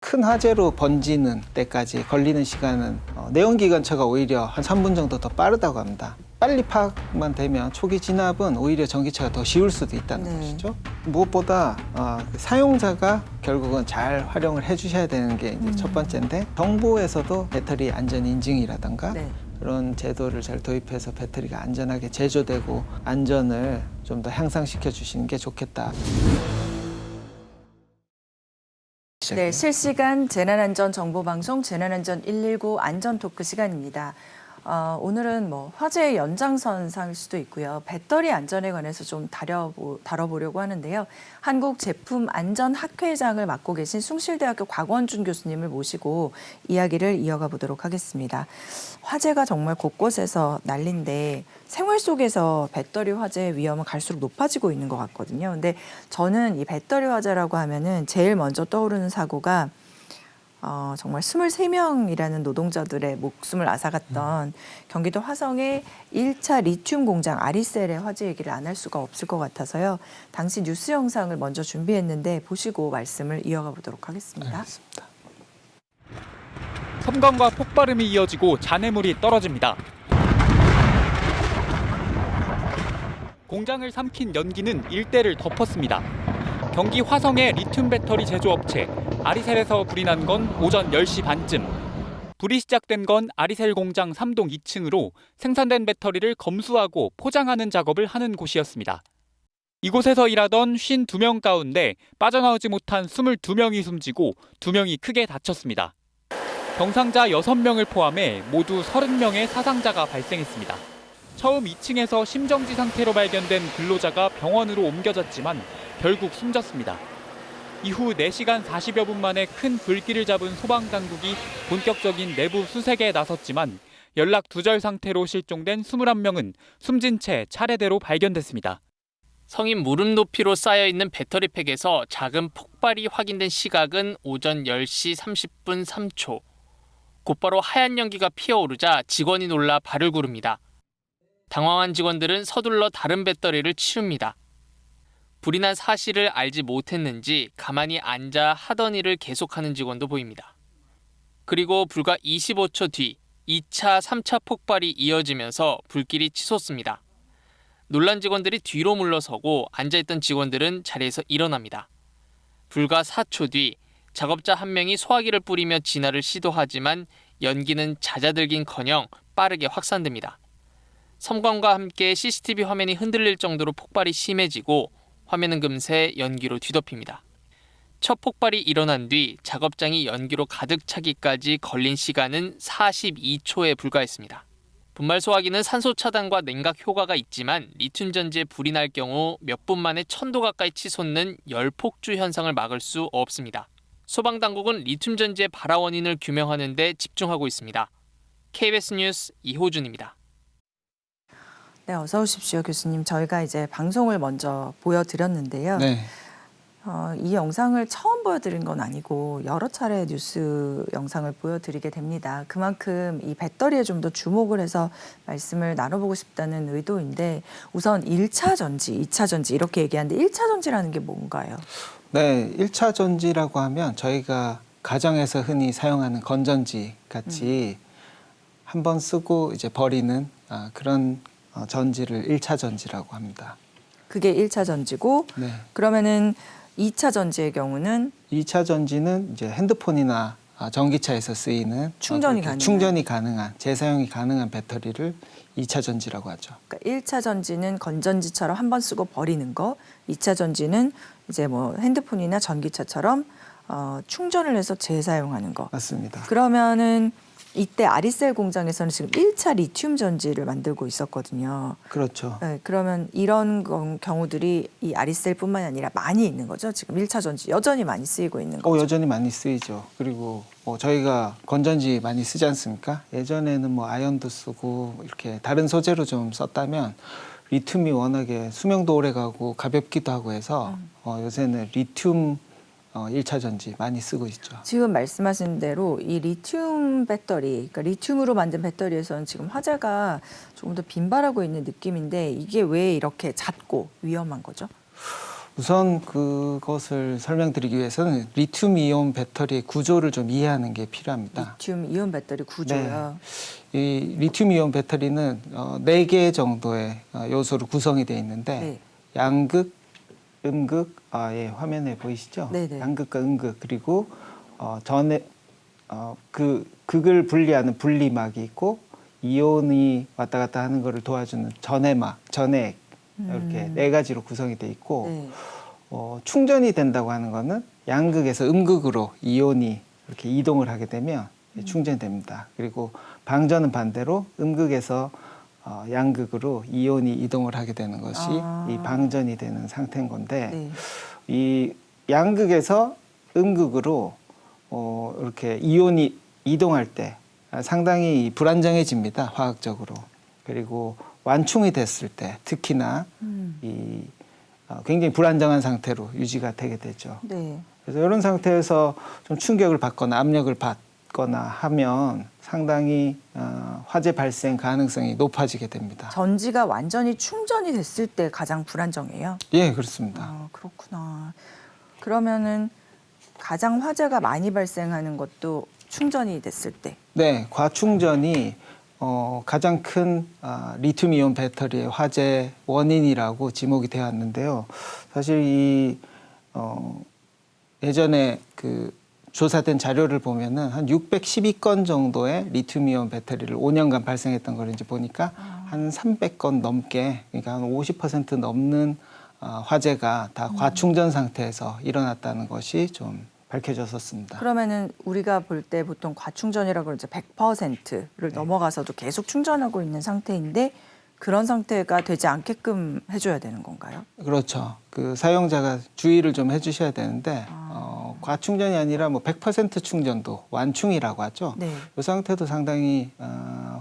큰 화재로 번지는 때까지 걸리는 시간은 내연기관차가 오히려 한 3분 정도 더 빠르다고 합니다. 빨리 파악만 되면 초기 진압은 오히려 전기차가 더 쉬울 수도 있다는 것이죠. 무엇보다 사용자가 결국은 잘 활용을 해주셔야 되는 게 이제 첫 번째인데, 정부에서도 배터리 안전 인증이라든가 그런 제도를 잘 도입해서 배터리가 안전하게 제조되고 안전을 좀 더 향상시켜 주시는 게 좋겠다. 네, 실시간 재난안전 정보방송 재난안전 119 안전토크 시간입니다. 오늘은 화재의 연장선상일 수도 있고요. 배터리 안전에 관해서 좀 다뤄보려고 하는데요. 한국제품안전학회장을 맡고 계신 숭실대학교 곽원준 교수님을 모시고 이야기를 이어가 보도록 하겠습니다. 화재가 정말 곳곳에서 난리인데 생활 속에서 배터리 화재의 위험은 갈수록 높아지고 있는 것 같거든요. 근데 저는 이 배터리 화재라고 하면은 제일 먼저 떠오르는 사고가 정말 23명이라는 노동자들의 목숨을 앗아갔던 경기도 화성의 1차 리튬 공장 아리셀의 화재 얘기를 안 할 수가 없을 것 같아서요. 당시 뉴스 영상을 먼저 준비했는데 보시고 말씀을 이어가 보도록 하겠습니다. 알겠습니다. 섬광과 폭발음이 이어지고 잔해물이 떨어집니다. 공장을 삼킨 연기는 일대를 덮었습니다. 경기 화성의 리튬 배터리 제조업체 아리셀에서 불이 난 건 오전 10시 반쯤. 불이 시작된 건 아리셀 공장 3동 2층으로 생산된 배터리를 검수하고 포장하는 작업을 하는 곳이었습니다. 이곳에서 일하던 52명 가운데 빠져나오지 못한 22명이 숨지고 2명이 크게 다쳤습니다. 경상자 6명을 포함해 모두 30명의 사상자가 발생했습니다. 처음 2층에서 심정지 상태로 발견된 근로자가 병원으로 옮겨졌지만 결국 숨졌습니다. 이후 4시간 40여 분 만에 큰 불길을 잡은 소방당국이 본격적인 내부 수색에 나섰지만 연락 두절 상태로 실종된 21명은 숨진 채 차례대로 발견됐습니다. 성인 무릎 높이로 쌓여있는 배터리팩에서 작은 폭발이 확인된 시각은 오전 10시 30분 3초. 곧바로 하얀 연기가 피어오르자 직원이 놀라 발을 구릅니다. 당황한 직원들은 서둘러 다른 배터리를 치웁니다. 불이 난 사실을 알지 못했는지 가만히 앉아 하던 일을 계속하는 직원도 보입니다. 그리고 불과 25초 뒤 2차, 3차 폭발이 이어지면서 불길이 치솟습니다. 놀란 직원들이 뒤로 물러서고 앉아있던 직원들은 자리에서 일어납니다. 불과 4초 뒤 작업자 한 명이 소화기를 뿌리며 진화를 시도하지만 연기는 잦아들긴커녕 빠르게 확산됩니다. 섬광과 함께 CCTV 화면이 흔들릴 정도로 폭발이 심해지고 화면은 금세 연기로 뒤덮입니다. 첫 폭발이 일어난 뒤 작업장이 연기로 가득 차기까지 걸린 시간은 42초에 불과했습니다. 분말 소화기는 산소 차단과 냉각 효과가 있지만 리튬 전지에 불이 날 경우 몇 분 만에 1000도 가까이 치솟는 열폭주 현상을 막을 수 없습니다. 소방당국은 리튬 전지의 발화 원인을 규명하는 데 집중하고 있습니다. KBS 뉴스 이호준입니다. 네, 어서 오십시오, 교수님. 저희가 이제 방송을 먼저 보여드렸는데요. 네. 이 영상을 처음 보여드린 건 아니고 여러 차례 뉴스 영상을 보여드리게 됩니다. 그만큼 이 배터리에 좀 더 주목을 해서 말씀을 나눠보고 싶다는 의도인데, 우선 1차 전지, 2차 전지 이렇게 얘기하는데 1차 전지라는 게 뭔가요? 네, 1차 전지라고 하면 저희가 가정에서 흔히 사용하는 건전지 같이 한 번 쓰고 이제 버리는 그런 전지를 1차 전지라고 합니다. 그게 1차 전지고, 네. 그러면은 2차 전지의 경우는 2차 전지는 이제 핸드폰이나 전기차에서 쓰이는 충전이 가능한, 재사용이 가능한 배터리를 2차 전지라고 하죠. 그러니까 1차 전지는 건전지처럼 한 번 쓰고 버리는 거, 2차 전지는 이제 핸드폰이나 전기차처럼 충전을 해서 재사용하는 거. 맞습니다. 그러면은 이때 아리셀 공장에서는 지금 1차 리튬 전지를 만들고 있었거든요. 그렇죠. 네, 그러면 이런 경우들이 이 아리셀뿐만 아니라 많이 있는 거죠? 지금 1차 전지 여전히 많이 쓰이고 있는 거죠? 여전히 많이 쓰이죠. 그리고 저희가 건전지 많이 쓰지 않습니까? 예전에는 아연도 쓰고 이렇게 다른 소재로 좀 썼다면 리튬이 워낙에 수명도 오래 가고 가볍기도 하고 해서 요새는 리튬 1차 전지 많이 쓰고 있죠. 지금 말씀하신 대로 이 리튬 배터리, 그러니까 리튬으로 만든 배터리에서는 지금 화재가 조금 더 빈발하고 있는 느낌인데, 이게 왜 이렇게 잦고 위험한 거죠? 우선 그것을 설명드리기 위해서는 리튬이온 배터리의 구조를 좀 이해하는 게 필요합니다. 리튬 이온 배터리 구조요. 이 리튬이온 배터리는 4개 정도의 요소로 구성이 되어 있는데 네. 양극, 음극, 예, 화면에 보이시죠? 네네. 양극과 음극 그리고 전에 극을 분리하는 분리막이 있고 이온이 왔다 갔다 하는 것을 도와주는 전해막, 전해액 이렇게 4가지로 구성이 돼 있고 네. 충전이 된다고 하는 거는 양극에서 음극으로 이온이 이렇게 이동을 하게 되면 충전됩니다. 그리고 방전은 반대로 음극에서 양극으로 이온이 이동을 하게 되는 것이 이 방전이 되는 상태인 건데 네. 이 양극에서 음극으로 이렇게 이온이 이동할 때 상당히 불안정해집니다. 화학적으로. 그리고 완충이 됐을 때 특히나 이 굉장히 불안정한 상태로 유지가 되게 되죠. 네. 그래서 이런 상태에서 좀 충격을 받거나 압력을 받거나 하면 상당히 화재 발생 가능성이 높아지게 됩니다. 전지가 완전히 충전이 됐을 때 가장 불안정해요. 예, 그렇습니다. 아, 그렇구나. 그러면은 가장 화재가 많이 발생하는 것도 충전이 됐을 때. 네, 과충전이 가장 큰 리튬이온 배터리의 화재 원인이라고 지목이 되어 왔는데요. 사실 이 예전에 그 조사된 자료를 보면은 한 612건 정도의 리튬이온 배터리를 5년간 발생했던 걸 이제 보니까 한 300건 넘게, 그러니까 한 50% 넘는 화재가 다 과충전 상태에서 일어났다는 것이 좀 밝혀졌었습니다. 그러면은 우리가 볼 때 보통 과충전이라고 이제 100%를 넘어가서도 계속 충전하고 있는 상태인데 그런 상태가 되지 않게끔 해줘야 되는 건가요? 그렇죠. 그 사용자가 주의를 좀 해주셔야 되는데 과충전이 아니라 뭐 100% 충전도 완충이라고 하죠. 네. 이 상태도 상당히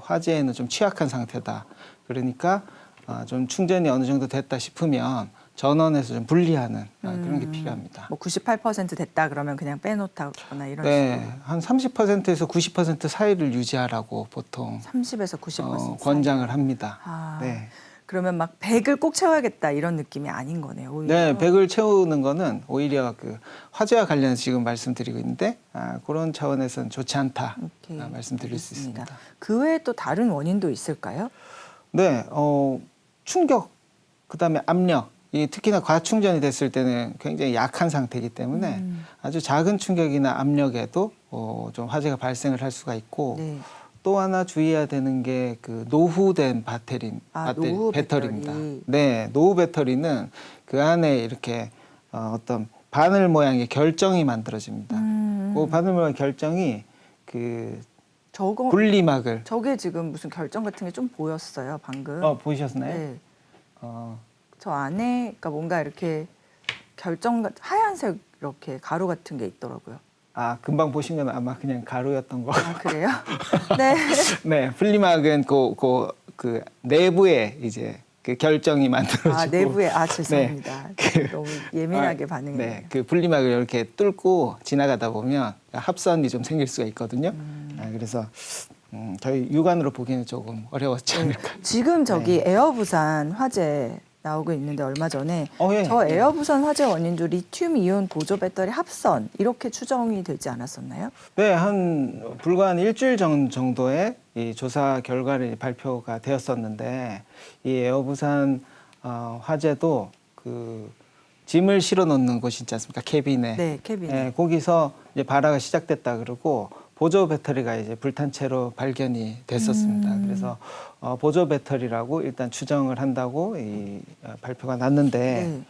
화재에는 좀 취약한 상태다. 그러니까 좀 충전이 어느 정도 됐다 싶으면 전원에서 좀 분리하는 그런 게 필요합니다. 뭐 98% 됐다 그러면 그냥 빼놓다거나 이런 네, 식으로. 한 30%에서 90% 사이를 유지하라고 보통 30에서 90% 권장을 합니다. 아, 네. 그러면 막 100을 꼭 채워야겠다 이런 느낌이 아닌 거네요. 오히려. 네, 100을 채우는 거는 오히려 그 화재와 관련해서 지금 말씀드리고 있는데 그런 차원에서는 좋지 않다 오케이, 말씀드릴 수 알겠습니다. 있습니다. 그 외에 또 다른 원인도 있을까요? 네, 충격, 그다음에 압력. 이 특히나 과충전이 됐을 때는 굉장히 약한 상태이기 때문에 아주 작은 충격이나 압력에도 좀 화재가 발생을 할 수가 있고 네. 또 하나 주의해야 되는 게 그 노후된 노후 배터리입니다. 배터리. 네, 노후 배터리는 그 안에 이렇게 어떤 바늘 모양의 결정이 만들어집니다. 그 바늘 모양 결정이 그 분리막을 저게 지금 무슨 결정 같은 게 좀 보였어요 방금. 보셨나요? 네. 어, 저 안에 그러니까 뭔가 이렇게 하얀색 이렇게 가루 같은 게 있더라고요. 금방 보시면 아마 그냥 가루였던 거. 아 그래요? 네. 네, 분리막은 그 내부에 이제 그 결정이 만들어지고. 내부에 죄송합니다. 네. 너무 예민하게 반응했네요. 네, 그 분리막을 이렇게 뚫고 지나가다 보면 합선이 좀 생길 수가 있거든요. 그래서 저희 육안으로 보기에는 조금 어려웠지 않을까. 지금 저기 에어부산 화재 나오고 있는데 얼마 전에 예, 저 예. 에어부산 화재 원인도 리튬이온 보조 배터리 합선 이렇게 추정이 되지 않았었나요? 네, 불과 한 일주일 전 정도의 이 조사 결과를 발표가 되었었는데 이 에어부산 화재도 그 짐을 실어 놓는 곳이 있지 않습니까? 캐빈에. 네, 캐빈에. 네, 거기서 이제 발화가 시작됐다 그러고 보조 배터리가 이제 불탄 채로 발견이 됐었습니다. 그래서 보조 배터리라고 일단 추정을 한다고 이 발표가 났는데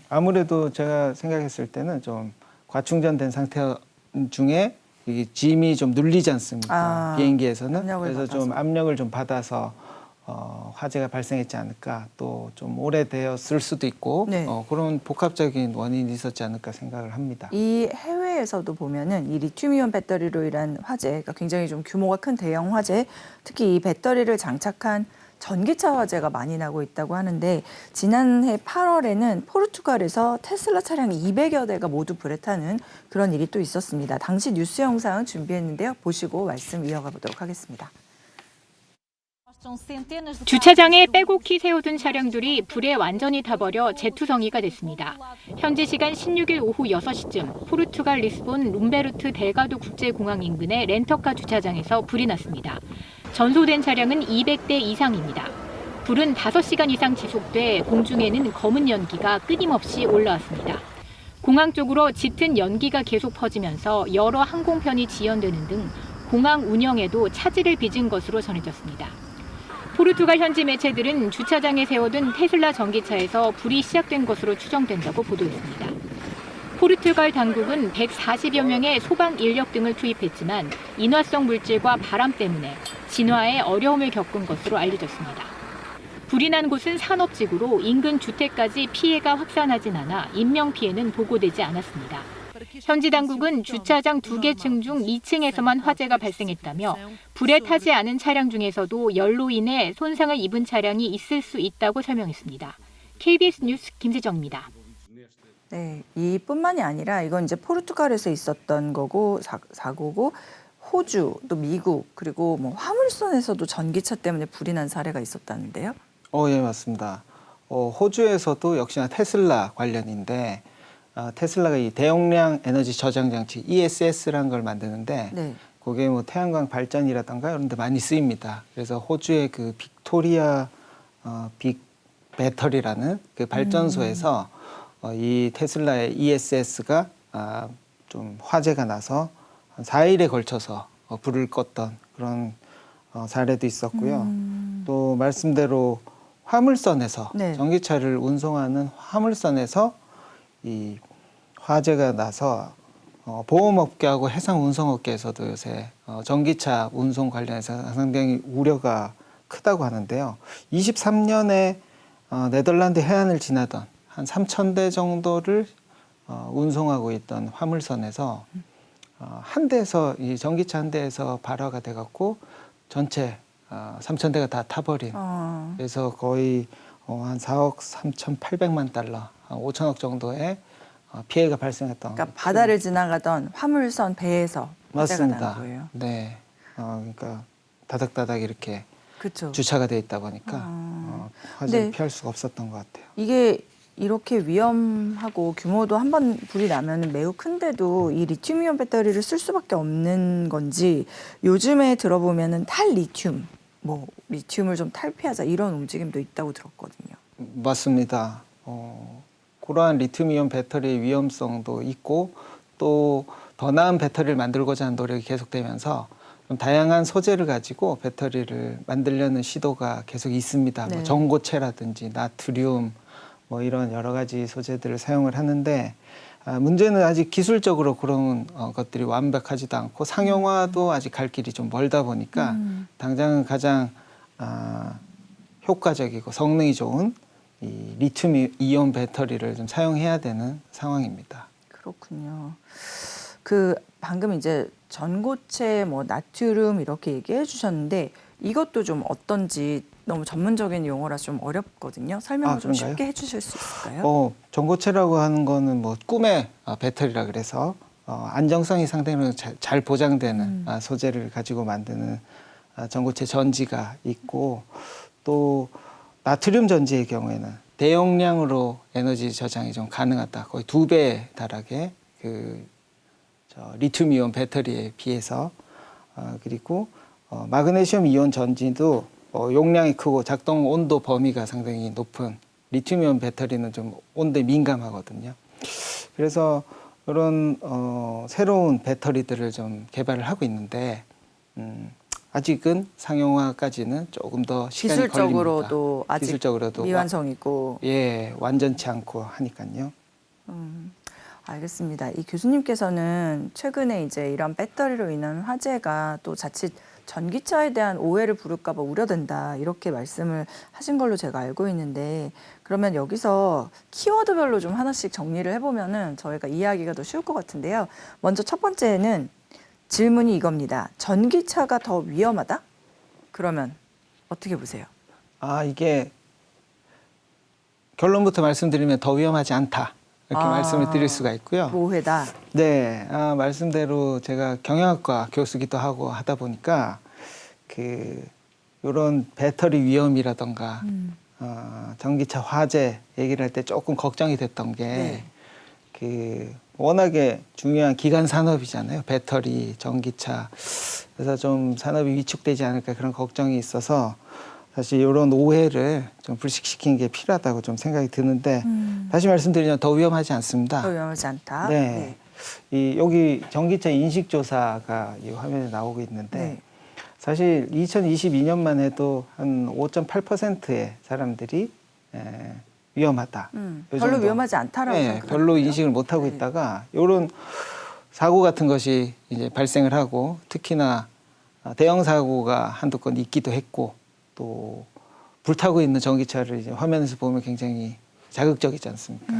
아무래도 제가 생각했을 때는 좀 과충전된 상태 중에 이 짐이 좀 눌리지 않습니까? 비행기에서는. 그래서 좀 압력을 좀 받아서 화재가 발생했지 않을까, 또 좀 오래되었을 수도 있고 그런 복합적인 원인이 있었지 않을까 생각을 합니다. 이 해외에서도 보면은 이 리튬이온 배터리로 인한 화재가 굉장히 좀 규모가 큰 대형 화재, 특히 이 배터리를 장착한 전기차 화재가 많이 나고 있다고 하는데 지난해 8월에는 포르투갈에서 테슬라 차량 200여 대가 모두 불에 타는 그런 일이 또 있었습니다. 당시 뉴스 영상 준비했는데요. 보시고 말씀 이어가 보도록 하겠습니다. 주차장에 빼곡히 세워둔 차량들이 불에 완전히 타버려 재투성이가 됐습니다. 현지 시간 16일 오후 6시쯤 포르투갈 리스본 룸베르트 델가도 국제공항 인근의 렌터카 주차장에서 불이 났습니다. 전소된 차량은 200대 이상입니다. 불은 5시간 이상 지속돼 공중에는 검은 연기가 끊임없이 올라왔습니다. 공항 쪽으로 짙은 연기가 계속 퍼지면서 여러 항공편이 지연되는 등 공항 운영에도 차질을 빚은 것으로 전해졌습니다. 포르투갈 현지 매체들은 주차장에 세워둔 테슬라 전기차에서 불이 시작된 것으로 추정된다고 보도했습니다. 포르투갈 당국은 140여 명의 소방 인력 등을 투입했지만 인화성 물질과 바람 때문에 진화에 어려움을 겪은 것으로 알려졌습니다. 불이 난 곳은 산업지구로 인근 주택까지 피해가 확산하진 않아 인명피해는 보고되지 않았습니다. 현지 당국은 주차장 2개 층 중 2층에서만 화재가 발생했다며 불에 타지 않은 차량 중에서도 열로 인해 손상을 입은 차량이 있을 수 있다고 설명했습니다. KBS 뉴스 김세정입니다. 네, 이뿐만이 아니라 이건 이제 포르투갈에서 있었던 거고 사고고 호주 또 미국 그리고 뭐 화물선에서도 전기차 때문에 불이 난 사례가 있었다는데요. 예, 맞습니다. 호주에서도 역시나 테슬라 관련인데 테슬라가 이 대용량 에너지 저장 장치 ESS라는 걸 만드는데 네. 그게 뭐 태양광 발전이라던가 이런 데 많이 쓰입니다. 그래서 호주의 그 빅토리아 빅 배터리라는 그 발전소에서 이 테슬라의 ESS가 좀 화재가 나서 한 4일에 걸쳐서 불을 껐던 그런 사례도 있었고요. 또 말씀대로 화물선에서 네. 전기차를 운송하는 화물선에서 이 화재가 나서 보험업계하고 해상운송업계에서도 요새 전기차 운송 관련해서 상당히 우려가 크다고 하는데요. 23년에 네덜란드 해안을 지나던 한 3,000대 정도를 운송하고 있던 화물선에서 한 대에서 이 전기차 한 대에서 발화가 돼갖고 전체 3,000대가 다 타버린. 그래서 거의 한 4억 3,800만 달러, 한 5천억 정도의 피해가 발생했던. 그러니까 바다를 지나가던 화물선 배에서 화재가 난 맞습니다. 거예요. 네, 그러니까 다닥다닥 이렇게 그렇죠. 주차가 돼 있다 보니까 화재를 네. 피할 수가 없었던 것 같아요. 이게 이렇게 위험하고 규모도 한 번 불이 나면 매우 큰데도 이 리튬이온 배터리를 쓸 수밖에 없는 건지 요즘에 들어보면은 탈리튬, 뭐 리튬을 좀 탈피하자 이런 움직임도 있다고 들었거든요. 맞습니다. 그러한 리튬이온 배터리의 위험성도 있고 또 더 나은 배터리를 만들고자 하는 노력이 계속되면서 좀 다양한 소재를 가지고 배터리를 만들려는 시도가 계속 있습니다. 네. 뭐 전고체라든지 나트륨 뭐 이런 여러 가지 소재들을 사용을 하는데 문제는 아직 기술적으로 그런 것들이 완벽하지도 않고 상용화도 아직 갈 길이 좀 멀다 보니까 당장은 가장 효과적이고 성능이 좋은 이 리튬 이온 배터리를 좀 사용해야 되는 상황입니다. 그렇군요. 그 방금 이제 전고체 뭐 나트륨 이렇게 얘기해 주셨는데 이것도 좀 어떤지 너무 전문적인 용어라 좀 어렵거든요. 설명을 좀 그런가요? 쉽게 해주실 수 있을까요? 전고체라고 하는 거는 뭐 꿈의 배터리라 그래서 안정성이 상당히 잘 보장되는 소재를 가지고 만드는 전고체 전지가 있고 또 나트륨 전지의 경우에는 대용량으로 에너지 저장이 좀 가능하다. 거의 2배에 달하게 리튬 이온 배터리에 비해서 그리고 마그네슘 이온 전지도 용량이 크고 작동 온도 범위가 상당히 높은 리튬이온 배터리는 좀 온도에 민감하거든요. 그래서 이런 새로운 배터리들을 좀 개발을 하고 있는데 아직은 상용화까지는 조금 더 시간이 기술적으로도 걸립니다. 아직 기술적으로도 미완성이고. 완전치 않고 하니까요. 알겠습니다. 이 교수님께서는 최근에 이제 이런 배터리로 인한 화재가 또 자칫 전기차에 대한 오해를 부를까 봐 우려된다 이렇게 말씀을 하신 걸로 제가 알고 있는데 그러면 여기서 키워드별로 좀 하나씩 정리를 해보면은 저희가 이해하기가 더 쉬울 것 같은데요. 먼저 첫 번째는 질문이 이겁니다. 전기차가 더 위험하다? 그러면 어떻게 보세요? 이게 결론부터 말씀드리면 더 위험하지 않다. 이렇게 말씀을 드릴 수가 있고요. 오해다. 네, 말씀대로 제가 경영학과 교수기도 하고 하다 보니까 이런 배터리 위험이라던가 전기차 화재 얘기를 할 때 조금 걱정이 됐던 게 네. 그 워낙에 중요한 기간 산업이잖아요. 배터리, 전기차. 그래서 좀 산업이 위축되지 않을까 그런 걱정이 있어서 사실 이런 오해를 좀 불식시키는 게 필요하다고 좀 생각이 드는데 다시 말씀드리면 더 위험하지 않습니다. 더 위험하지 않다. 네. 여기 전기차 인식 조사가 이 화면에 나오고 있는데 네. 사실 2022년만 해도 한 5.8%의 사람들이 위험하다. 요 별로 정도. 위험하지 않다라고 네, 생각하고요. 별로 인식을 못 하고 네. 있다가 이런 사고 같은 것이 이제 발생을 하고 특히나 대형 사고가 한두 건 있기도 했고 또 불타고 있는 전기차를 이제 화면에서 보면 굉장히 자극적이지 않습니까?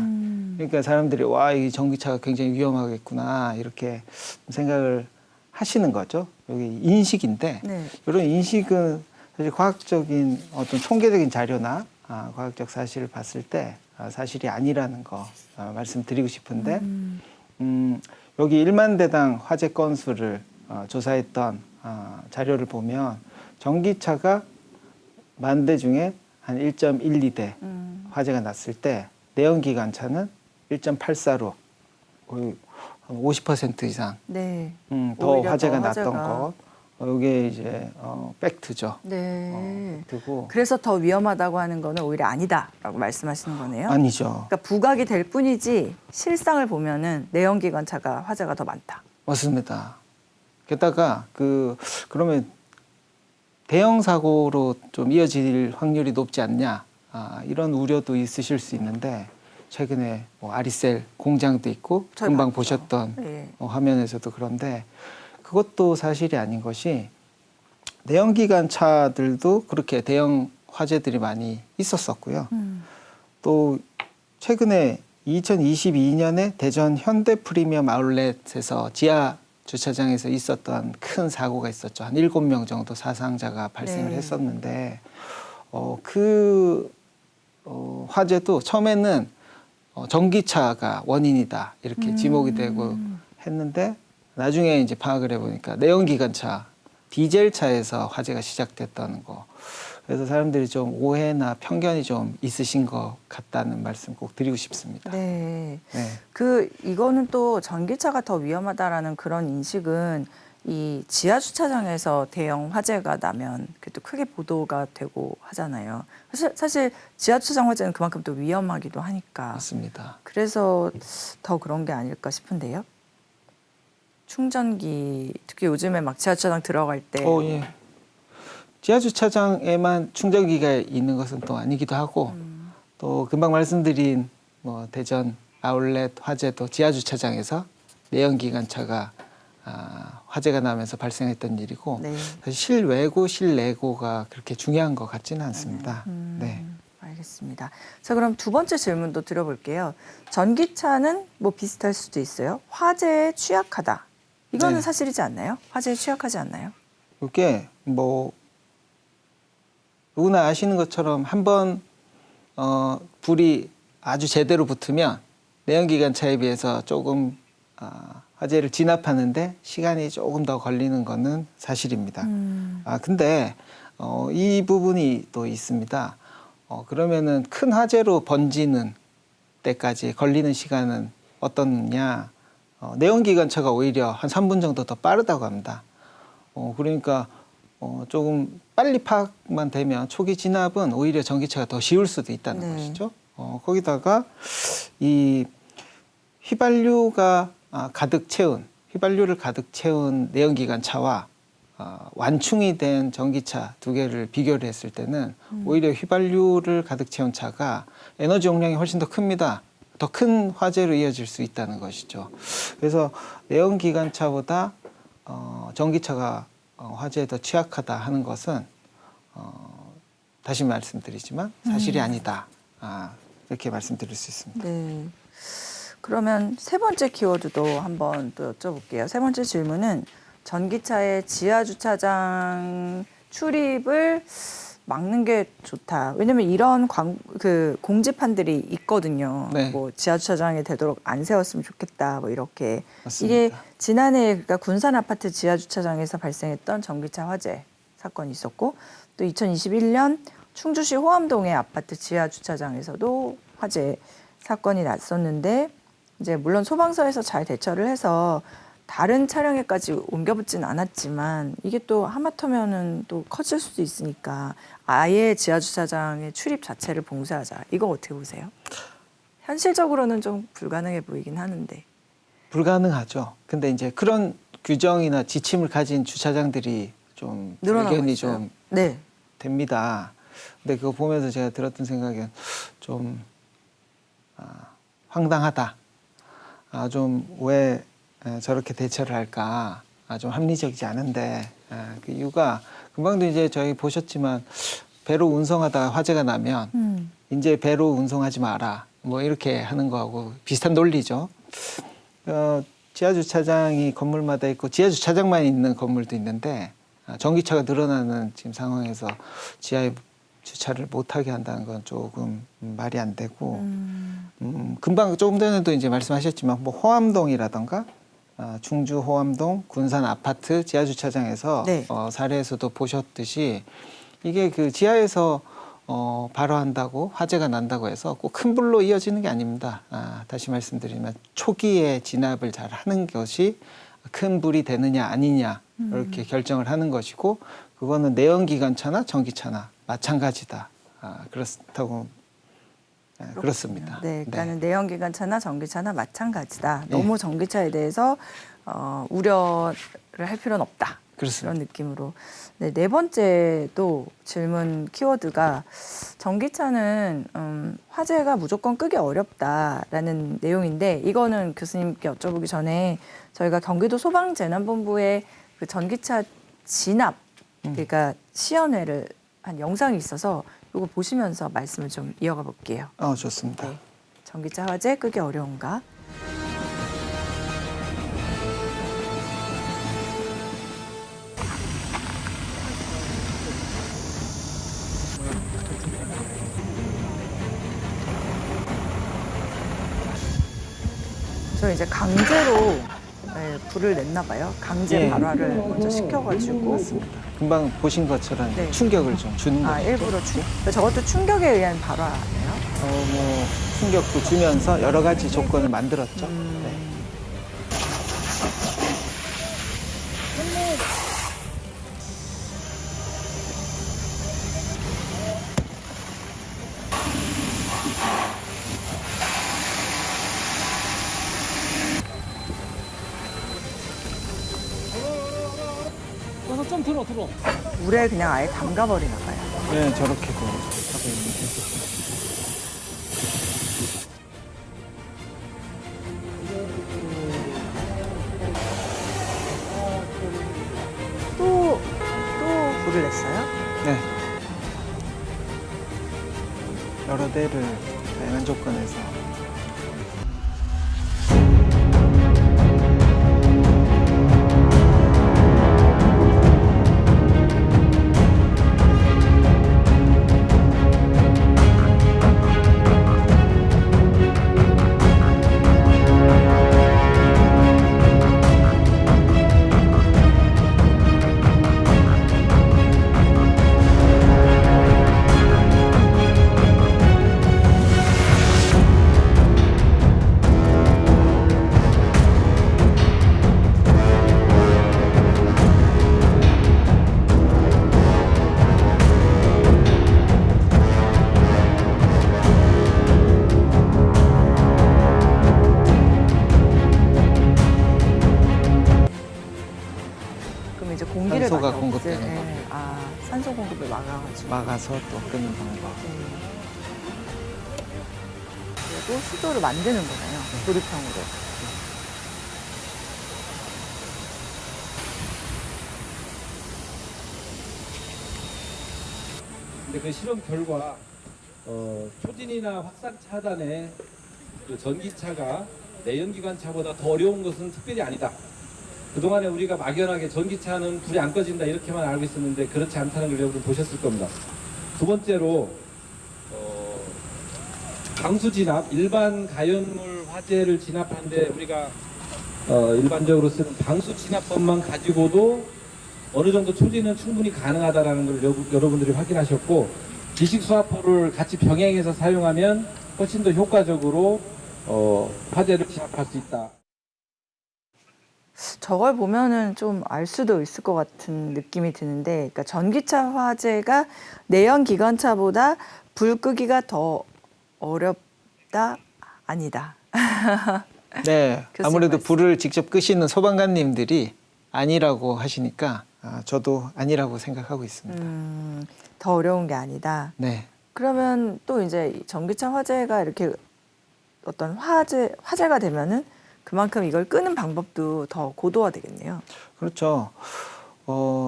그러니까 사람들이 와, 이 전기차가 굉장히 위험하겠구나 이렇게 생각을 하시는 거죠. 여기 인식인데 네. 이런 인식은 사실 과학적인 어떤 통계적인 자료나 과학적 사실을 봤을 때 사실이 아니라는 거 말씀드리고 싶은데 여기 1만 대당 화재 건수를 조사했던 자료를 보면 전기차가 10,000대 중에 한 1.12대 화재가 났을 때 내연기관차는 1.84로 거의 한 50% 이상 네. 더 오히려 화재가 더 났던 화재가. 것. 이게 이제 팩트죠. 네. 팩트고 그래서 더 위험하다고 하는 거는 오히려 아니다라고 말씀하시는 거네요. 아니죠. 그러니까 부각이 될 뿐이지 실상을 보면은 내연기관차가 화재가 더 많다. 맞습니다. 게다가 그러면 대형 사고로 좀 이어질 확률이 높지 않냐 이런 우려도 있으실 수 있는데 최근에 뭐 아리셀 공장도 있고 저희 금방 봤죠. 보셨던 네. 화면에서도 그런데 그것도 사실이 아닌 것이 내연기관 차들도 그렇게 대형 화재들이 많이 있었었고요. 또 최근에 2022년에 대전 현대 프리미엄 아울렛에서 지하 주차장에서 있었던 큰 사고가 있었죠. 한 7명 정도 사상자가 발생을 네. 했었는데 화재도 처음에는 전기차가 원인이다 이렇게 지목이 되고 했는데 나중에 이제 파악을 해보니까 내연기관차, 디젤차에서 화재가 시작됐다는 거. 그래서 사람들이 좀 오해나 편견이 좀 있으신 것 같다는 말씀 꼭 드리고 싶습니다. 네. 네. 이거는 또 전기차가 더 위험하다라는 그런 인식은 이 지하 주차장에서 대형 화재가 나면 그래도 크게 보도가 되고 하잖아요. 사실 지하 주차장 화재는 그만큼 또 위험하기도 하니까. 맞습니다. 그래서 더 그런 게 아닐까 싶은데요. 충전기 특히 요즘에 막 지하 주차장 들어갈 때 예. 지하 주차장에만 충전기가 있는 것은 또 아니기도 하고 또 금방 말씀드린 뭐 대전 아울렛 화재도 지하 주차장에서 내연기관차가 화재가 나면서 발생했던 일이고 네. 사실 실외고 실내고가 그렇게 중요한 것 같지는 않습니다. 네. 알겠습니다. 자, 그럼 두 번째 질문도 드려볼게요. 전기차는 뭐 비슷할 수도 있어요. 화재에 취약하다. 이거는 네. 사실이지 않나요? 화재에 취약하지 않나요? 이게 뭐 누구나 아시는 것처럼 한번 불이 아주 제대로 붙으면 내연기관차에 비해서 조금 화재를 진압하는데 시간이 조금 더 걸리는 거는 사실입니다. 근데 이 부분이 또 있습니다. 그러면은 큰 화재로 번지는 때까지 걸리는 시간은 어떻느냐? 내연기관차가 오히려 한 3분 정도 더 빠르다고 합니다. 그러니까 조금 빨리 파악만 되면 초기 진압은 오히려 전기차가 더 쉬울 수도 있다는 네. 것이죠. 거기다가 이 휘발유가 휘발유를 가득 채운 내연기관차와 완충이 된 전기차 두 개를 비교를 했을 때는 오히려 휘발유를 가득 채운 차가 에너지 용량이 훨씬 더 큽니다. 더 큰 화재로 이어질 수 있다는 것이죠. 그래서 내연기관차보다 전기차가 화재에 더 취약하다 하는 것은 다시 말씀드리지만 사실이 아니다. 이렇게 말씀드릴 수 있습니다. 네. 그러면 세 번째 키워드도 한번 또 여쭤볼게요. 세 번째 질문은 전기차의 지하 주차장 출입을 막는 게 좋다. 왜냐면 이런 공지판들이 있거든요. 네. 뭐 지하 주차장에 되도록 안 세웠으면 좋겠다. 뭐 이렇게. 맞습니다. 이게 지난해 그러니까 군산 아파트 지하 주차장에서 발생했던 전기차 화재 사건이 있었고 또 2021년 충주시 호암동의 아파트 지하 주차장에서도 화재 사건이 났었는데 이제 물론 소방서에서 잘 대처를 해서 다른 차량에까지 옮겨붙진 않았지만 이게 또 하마터면은 또 커질 수도 있으니까 아예 지하 주차장의 출입 자체를 봉쇄하자. 이거 어떻게 보세요? 현실적으로는 좀 불가능해 보이긴 하는데. 불가능하죠. 근데 이제 그런 규정이나 지침을 가진 주차장들이 좀 늘어나고 발견이 있어요. 좀 네. 됩니다. 근데 그거 보면서 제가 들었던 생각은 좀 황당하다. 좀 왜 저렇게 대처를 할까? 좀 합리적이지 않은데 그 이유가 금방도 이제 저희 보셨지만 배로 운송하다가 화재가 나면 이제 배로 운송하지 마라. 뭐 이렇게 하는 거하고 비슷한 논리죠. 지하 주차장이 건물마다 있고 지하 주차장만 있는 건물도 있는데 전기차가 늘어나는 지금 상황에서 지하에 주차를 못하게 한다는 건 조금 말이 안 되고 금방 조금 전에도 이제 말씀하셨지만 뭐 호암동이라던가 충주 호암동 군산 아파트 지하 주차장에서 네. 사례에서도 보셨듯이 이게 그 지하에서 발화한다고 화재가 난다고 해서 꼭 큰 불로 이어지는 게 아닙니다. 다시 말씀드리면 초기에 진압을 잘 하는 것이 큰 불이 되느냐 아니냐 이렇게 결정을 하는 것이고 그거는 내연기관차나 전기차나 마찬가지다. 그렇다고 그렇습니다. 네, 그러니까는 내연기관차나 전기차나 마찬가지다. 네. 너무 전기차에 대해서 우려를 할 필요는 없다. 그렇습니다. 그런 느낌으로. 네, 네 번째 또 질문 키워드가 전기차는 화재가 무조건 끄기 어렵다라는 내용인데 이거는 교수님께 여쭤보기 전에 저희가 경기도 소방재난본부의 그 전기차 진압 그러니까 시연회를 한 영상이 있어서 이거 보시면서 말씀을 좀 이어가 볼게요. 좋습니다. 네. 전기차 화재 끄기 어려운가? 저 이제 강제로 불을 냈나 봐요. 강제 예. 발화를 먼저 시켜가지고. 금방 보신 것처럼 네. 충격을 좀 주는 거죠. 일부러 저것도 충격에 의한 발화네요. 뭐 충격도 주면서 여러 가지 조건을 만들었죠. 네. 물에 그냥 아예 담가버리나 봐요. 네, 저렇게도 하고 있는데. 또 불을 냈어요? 네. 여러 대를 다양한 조건에서 이제 공기를 산소가 많이 공급되는 없애- 거고. 네. 산소 공급을 막아가지고. 막아서 또 끄는 방법. 그리고 수도를 만드는 거잖아요. 조립형으로. 근데 그 실험 결과 초진이나 확산 차단에 그 전기차가 내연기관차보다 더 어려운 것은 특별히 아니다. 그동안에 우리가 막연하게 전기차는 불이 안 꺼진다 이렇게만 알고 있었는데 그렇지 않다는 걸 여러분 보셨을 겁니다. 두 번째로 방수 진압, 일반 가연물 화재를 진압하는데 우리가 일반적으로 쓰는 방수 진압법만 가지고도 어느 정도 초진은 충분히 가능하다라는 걸 여러분들이 확인하셨고 기식수화포를 같이 병행해서 사용하면 훨씬 더 효과적으로 화재를 진압할 수 있다. 저걸 보면은 좀 알 수도 있을 것 같은 느낌이 드는데, 그러니까 전기차 화재가 내연 기관차보다 불 끄기가 더 어렵다? 아니다. 네, 교수님 아무래도 말씀. 불을 직접 끄시는 소방관님들이 아니라고 하시니까 저도 아니라고 생각하고 있습니다. 더 어려운 게 아니다. 네. 그러면 또 이제 이 전기차 화재가 이렇게 어떤 화재가 되면은 그만큼 이걸 끄는 방법도 더 고도화되겠네요. 그렇죠.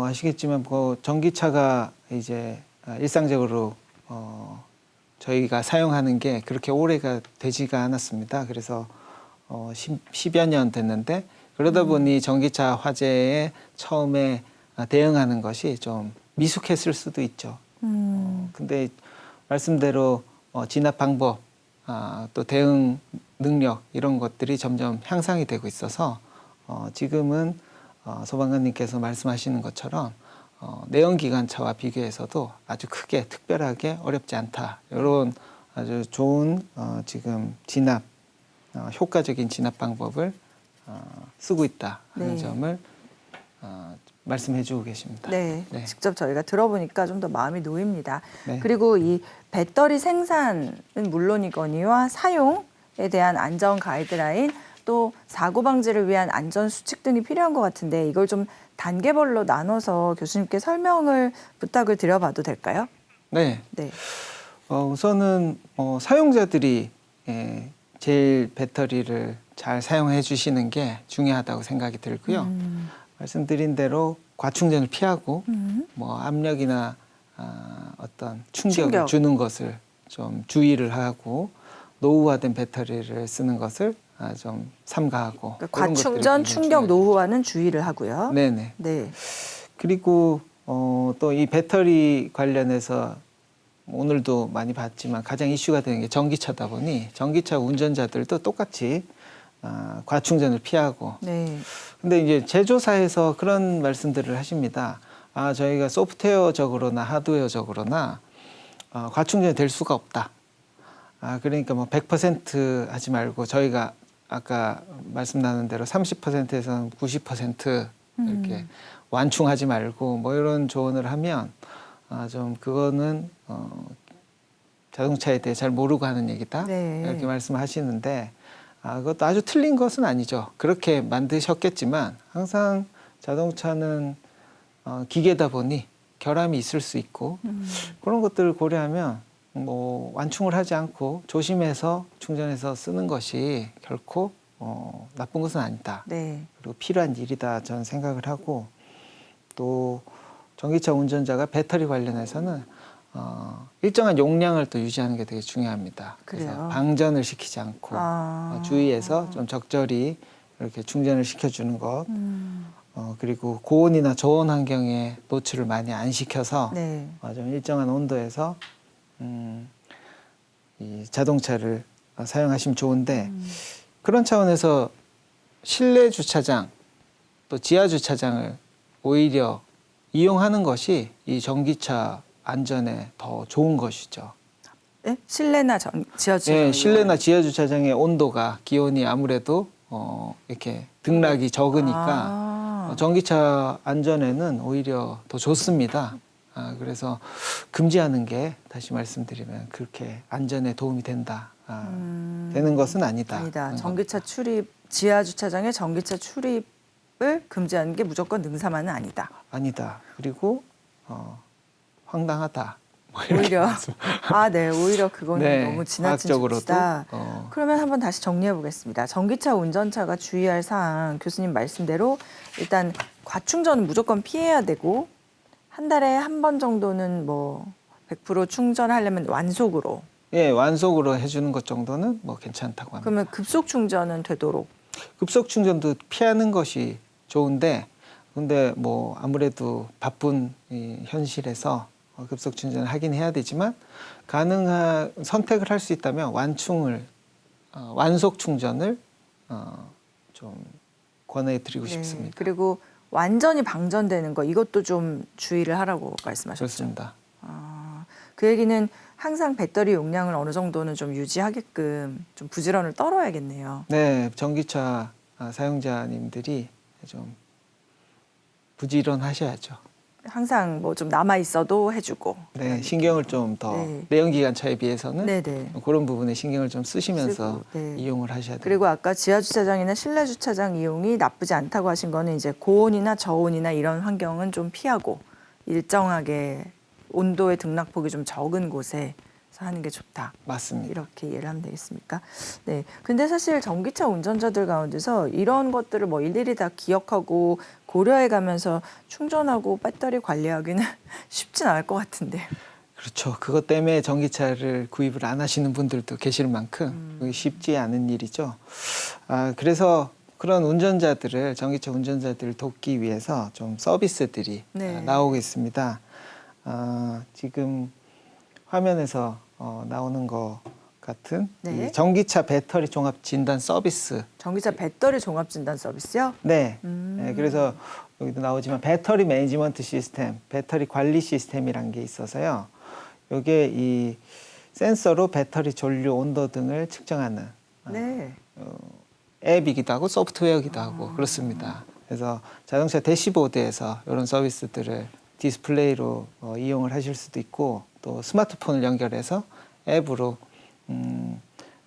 아시겠지만 전기차가 이제 일상적으로 저희가 사용하는 게 그렇게 오래가 되지가 않았습니다. 그래서 10여 년 됐는데 그러다 보니 전기차 화재에 처음에 대응하는 것이 좀 미숙했을 수도 있죠. 근데 말씀대로 진압 방법, 또 대응 능력 이런 것들이 점점 향상이 되고 있어서 지금은 소방관님께서 말씀하시는 것처럼 내연기관차와 비교해서도 아주 크게 특별하게 어렵지 않다. 이런 아주 좋은 지금 진압, 효과적인 진압 방법을 쓰고 있다 하는 네. 점을 말씀해 주고 계십니다. 네, 네. 직접 저희가 들어보니까 좀 더 마음이 놓입니다. 네. 그리고 이 배터리 생산은 물론이거니와 사용에 대한 안전 가이드라인, 또 사고 방지를 위한 안전 수칙 등이 필요한 것 같은데 이걸 좀 단계별로 나눠서 교수님께 설명을 부탁을 드려봐도 될까요? 네. 네. 우선은 사용자들이 제일 배터리를 잘 사용해 주시는 게 중요하다고 생각이 들고요. 말씀드린 대로 과충전을 피하고 뭐 압력이나 어떤 충격을 충격. 주는 것을 좀 주의를 하고 노후화된 배터리를 쓰는 것을 좀 삼가하고 그러니까 그런 것들이 과충전, 굉장히 충격, 중요하죠. 노후화는 주의를 하고요. 네네. 네. 그리고 또 이 배터리 관련해서 오늘도 많이 봤지만 가장 이슈가 되는 게 전기차다 보니 전기차 운전자들도 똑같이 과충전을 피하고 네. 근데 이제 제조사에서 그런 말씀들을 하십니다. 저희가 소프트웨어적으로나 하드웨어적으로나 과충전이 될 수가 없다. 그러니까 뭐 100% 하지 말고 저희가 아까 말씀 나눈 대로 30%에서 90% 이렇게 완충하지 말고 뭐 이런 조언을 하면 좀 그거는 자동차에 대해 잘 모르고 하는 얘기다. 네. 이렇게 말씀하시는데 그것도 아주 틀린 것은 아니죠. 그렇게 만드셨겠지만 항상 자동차는 기계다 보니 결함이 있을 수 있고 그런 것들을 고려하면 뭐 완충을 하지 않고 조심해서 충전해서 쓰는 것이 결코 나쁜 것은 아니다. 네. 그리고 필요한 일이다 저는 생각을 하고 또 전기차 운전자가 배터리 관련해서는 일정한 용량을 또 유지하는 게 되게 중요합니다. 그래서 그래요? 방전을 시키지 않고 주의해서 좀 적절히 이렇게 충전을 시켜주는 것. 그리고 고온이나 저온 환경에 노출을 많이 안 시켜서 네. 좀 일정한 온도에서 이 자동차를 사용하시면 좋은데 그런 차원에서 실내 주차장 또 지하 주차장을 오히려 이용하는 것이 이 전기차 안전에 더 좋은 것이죠. 네? 실내나 지하 주차장. 예, 실내나 지하 주차장의 온도가 기온이 아무래도 이렇게 등락이 적으니까 전기차 안전에는 오히려 더 좋습니다. 그래서 금지하는 게 다시 말씀드리면 그렇게 안전에 도움이 된다. 되는 것은 아니다. 아니다. 전기차 출입, 지하 주차장에 전기차 출입을 금지하는 게 무조건 능사만은 아니다. 아니다. 그리고 황당하다. 뭐 이렇게 오히려 네, 오히려 그거는 네, 너무 지나친 과학적으로도, 조치다. 그러면 한번 다시 정리해 보겠습니다. 전기차 운전차가 주의할 사항 교수님 말씀대로 일단 과충전은 무조건 피해야 되고 한 달에 한 번 정도는 뭐 100% 충전하려면 완속으로. 예, 완속으로 해주는 것 정도는 뭐 괜찮다고 합니다. 그러면 급속 충전은 되도록. 급속 충전도 피하는 것이 좋은데, 근데 뭐 아무래도 바쁜 이 현실에서 급속 충전을 하긴 해야 되지만 가능한 선택을 할 수 있다면 완속 충전을 좀 권해드리고 싶습니다. 그리고 완전히 방전되는 거 이것도 좀 주의를 하라고 말씀하셨죠. 그렇습니다. 그 얘기는 항상 배터리 용량을 어느 정도는 좀 유지하게끔 좀 부지런을 떨어야겠네요. 네, 전기차 사용자님들이 좀 부지런하셔야죠. 항상 뭐 좀 남아 있어도 해주고. 네, 신경을 좀 더 네. 내연기관차에 비해서는 네네. 그런 부분에 신경을 좀 쓰시면서 쓰고, 네. 이용을 하셔야 돼요. 그리고 아까 지하 주차장이나 실내 주차장 이용이 나쁘지 않다고 하신 거는 이제 고온이나 저온이나 이런 환경은 좀 피하고 일정하게 온도의 등락폭이 좀 적은 곳에서 하는 게 좋다. 맞습니다. 이렇게 이해를 하면 되겠습니까? 네. 근데 사실 전기차 운전자들 가운데서 이런 것들을 뭐 일일이 다 기억하고 고려해 가면서 충전하고 배터리 관리하기는 쉽진 않을 것 같은데. 그렇죠. 그것 때문에 전기차를 구입을 안 하시는 분들도 계실 만큼 그게 쉽지 않은 일이죠. 그래서 그런 운전자들을 전기차 운전자들을 돕기 위해서 좀 서비스들이 네. 나오고 있습니다. 지금 화면에서 나오는 것 같은 네. 이 전기차 배터리 종합 진단 서비스. 전기차 배터리 종합 진단 서비스요? 네. 네, 그래서 여기도 나오지만 배터리 매니지먼트 시스템, 배터리 관리 시스템이란 게 있어서요. 이게 이 센서로 배터리 전류 온도 등을 측정하는 네. 앱이기도 하고 소프트웨어이기도 하고 그렇습니다. 그래서 자동차 대시보드에서 이런 서비스들을 디스플레이로 이용을 하실 수도 있고 또 스마트폰을 연결해서 앱으로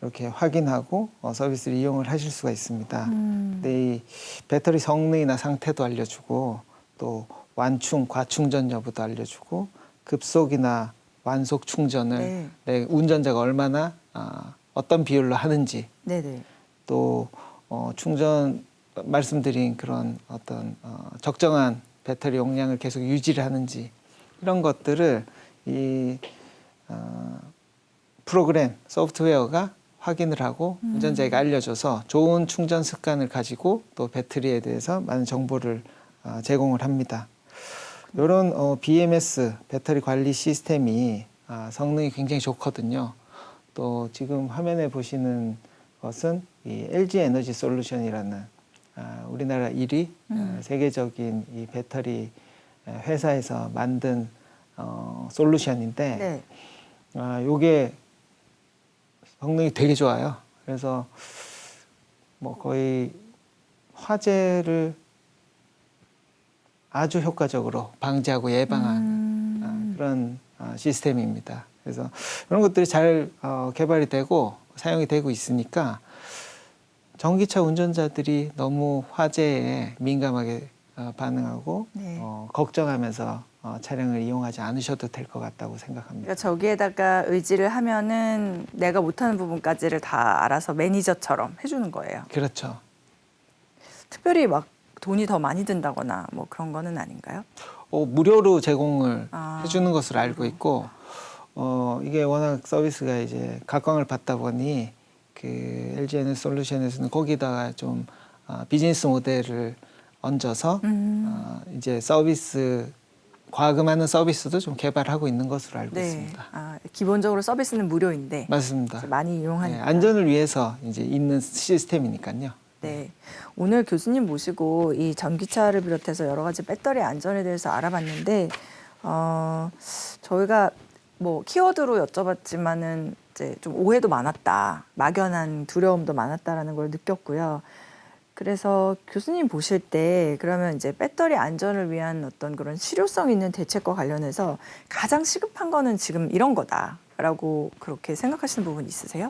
이렇게 확인하고 서비스를 이용을 하실 수가 있습니다. 근데 이 배터리 성능이나 상태도 알려주고 또 완충, 과충전 여부도 알려주고 급속이나 완속 충전을 내 운전자가 얼마나 어떤 비율로 하는지 네네. 또 충전 말씀드린 그런 어떤 적정한 배터리 용량을 계속 유지를 하는지 이런 것들을 이 프로그램 소프트웨어가 확인을 하고 운전자에게 알려줘서 좋은 충전 습관을 가지고 또 배터리에 대해서 많은 정보를 제공을 합니다. 이런 BMS 배터리 관리 시스템이 성능이 굉장히 좋거든요. 또 지금 화면에 보시는 것은 이 LG 에너지 솔루션이라는 우리나라 1위 세계적인 이 배터리 회사에서 만든 솔루션인데 네. 요게 성능이 되게 좋아요. 그래서 뭐 거의 화재를 아주 효과적으로 방지하고 예방하는 그런 시스템입니다. 그래서 이런 것들이 잘 개발이 되고 사용이 되고 있으니까 전기차 운전자들이 너무 화재에 민감하게 반응하고 네. 걱정하면서 차량을 이용하지 않으셔도 될 것 같다고 생각합니다. 그러니까 저기에다가 의지를 하면은 내가 못하는 부분까지를 다 알아서 매니저처럼 해주는 거예요. 그렇죠. 특별히 막 돈이 더 많이 든다거나 뭐 그런 거는 아닌가요? 무료로 제공을 아, 해주는 것으로 알고 있고 이게 워낙 서비스가 이제 각광을 받다 보니 그 LG 에너지 솔루션에서는 거기다가 좀 비즈니스 모델을 얹어서 이제 서비스 과금하는 서비스도 좀 개발하고 있는 것으로 알고 있습니다. 기본적으로 서비스는 무료인데 맞습니다. 많이 네, 이용하니까. 안전을 위해서 이제 있는 시스템이니까요. 네. 오늘 교수님 모시고 이 전기차를 비롯해서 여러 가지 배터리 안전에 대해서 알아봤는데 저희가 뭐 키워드로 여쭤봤지만은 이제 좀 오해도 많았다, 막연한 두려움도 많았다라는 걸 느꼈고요. 그래서 교수님 보실 때 그러면 이제 배터리 안전을 위한 어떤 그런 실효성 있는 대책과 관련해서 가장 시급한 거는 지금 이런 거다라고 그렇게 생각하시는 부분 있으세요?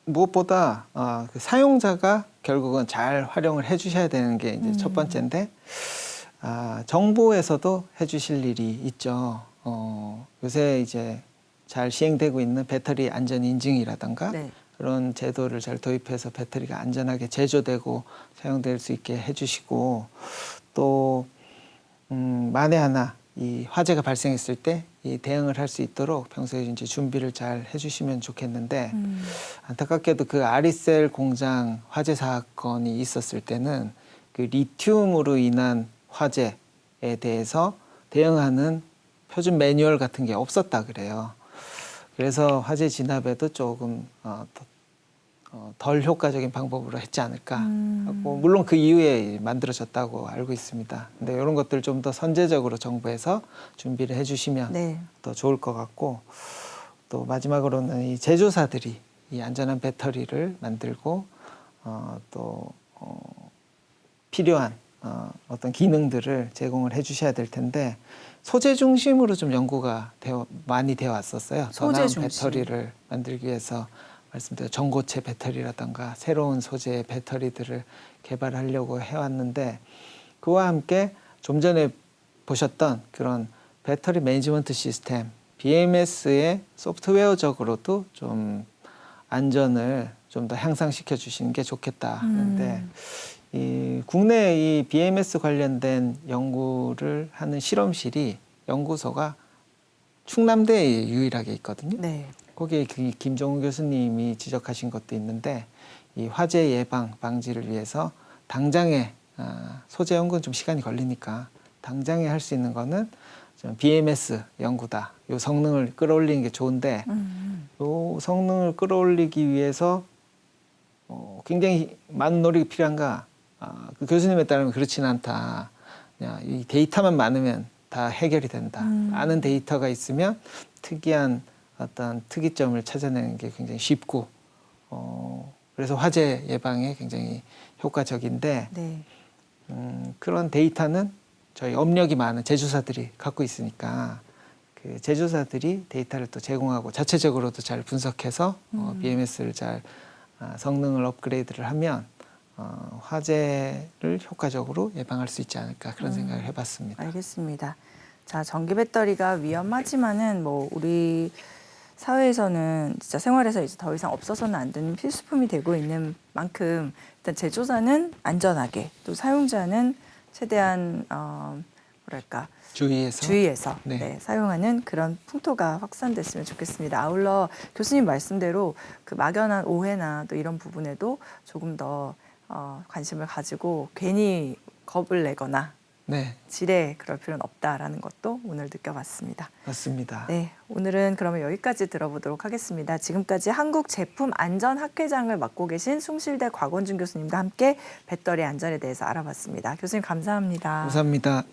무엇보다 그 사용자가 결국은 잘 활용을 해주셔야 되는 게 이제 첫 번째인데 정부에서도 해주실 일이 있죠. 요새 이제 잘 시행되고 있는 배터리 안전 인증이라든가 그런 제도를 잘 도입해서 배터리가 안전하게 제조되고 사용될 수 있게 해주시고 또 만에 하나 이 화재가 발생했을 때 이 대응을 할 수 있도록 평소에 이제 준비를 잘 해주시면 좋겠는데 안타깝게도 그 아리셀 공장 화재 사건이 있었을 때는 그 리튬으로 인한 화재에 대해서 대응하는 표준 매뉴얼 같은 게 없었다 그래요. 그래서 화재 진압에도 조금 덜 효과적인 방법으로 했지 않을까 하고, 물론 그 이후에 만들어졌다고 알고 있습니다. 근데 이런 것들 좀 더 선제적으로 정부에서 준비를 해주시면 네. 더 좋을 것 같고, 또 마지막으로는 이 제조사들이 이 안전한 배터리를 만들고 필요한 어떤 기능들을 제공을 해주셔야 될 텐데, 소재 중심으로 좀 연구가 많이 되어 왔었어요. 더 소재 나은 중심. 배터리를 만들기 위해서 말씀드린 전고체 배터리라든가 새로운 소재의 배터리들을 개발하려고 해왔는데, 그와 함께 좀 전에 보셨던 그런 배터리 매니지먼트 시스템 BMS의 소프트웨어적으로도 좀 안전을 좀 더 향상시켜 주시는 게 좋겠다 하는데, 이 국내 이 BMS 관련된 연구를 하는 실험실이 연구소가 충남대에 유일하게 있거든요. 네. 거기에 김종우 교수님이 지적하신 것도 있는데, 이 화재 예방 방지를 위해서 당장에 소재 연구는 좀 시간이 걸리니까 당장에 할 수 있는 거는 좀 BMS 연구다. 요 성능을 끌어올리는 게 좋은데, 요 성능을 끌어올리기 위해서 굉장히 많은 노력이 필요한가? 그 교수님에 따르면 그렇지는 않다. 그냥 이 데이터만 많으면 다 해결이 된다. 많은 데이터가 있으면 특이한 어떤 특이점을 찾아내는 게 굉장히 쉽고, 그래서 화재 예방에 굉장히 효과적인데, 네. 그런 데이터는 저희 업력이 많은 제조사들이 갖고 있으니까, 그 제조사들이 데이터를 또 제공하고 자체적으로도 잘 분석해서 BMS를 잘 성능을 업그레이드를 하면 화재를 효과적으로 예방할 수 있지 않을까, 그런 생각을 해봤습니다. 알겠습니다. 자, 전기 배터리가 위험하지만은 뭐 우리 사회에서는 진짜 생활에서 이제 더 이상 없어서는 안 되는 필수품이 되고 있는 만큼, 일단 제조사는 안전하게, 또 사용자는 최대한 뭐랄까 주의해서 네. 사용하는 그런 풍토가 확산됐으면 좋겠습니다. 아울러 교수님 말씀대로 그 막연한 오해나 또 이런 부분에도 조금 더 관심을 가지고 괜히 겁을 내거나 네, 지레 그럴 필요는 없다라는 것도 오늘 느껴봤습니다. 맞습니다. 네, 오늘은 그러면 여기까지 들어보도록 하겠습니다. 지금까지 한국제품안전학회장을 맡고 계신 숭실대 곽원준 교수님과 함께 배터리 안전에 대해서 알아봤습니다. 교수님 감사합니다. 감사합니다.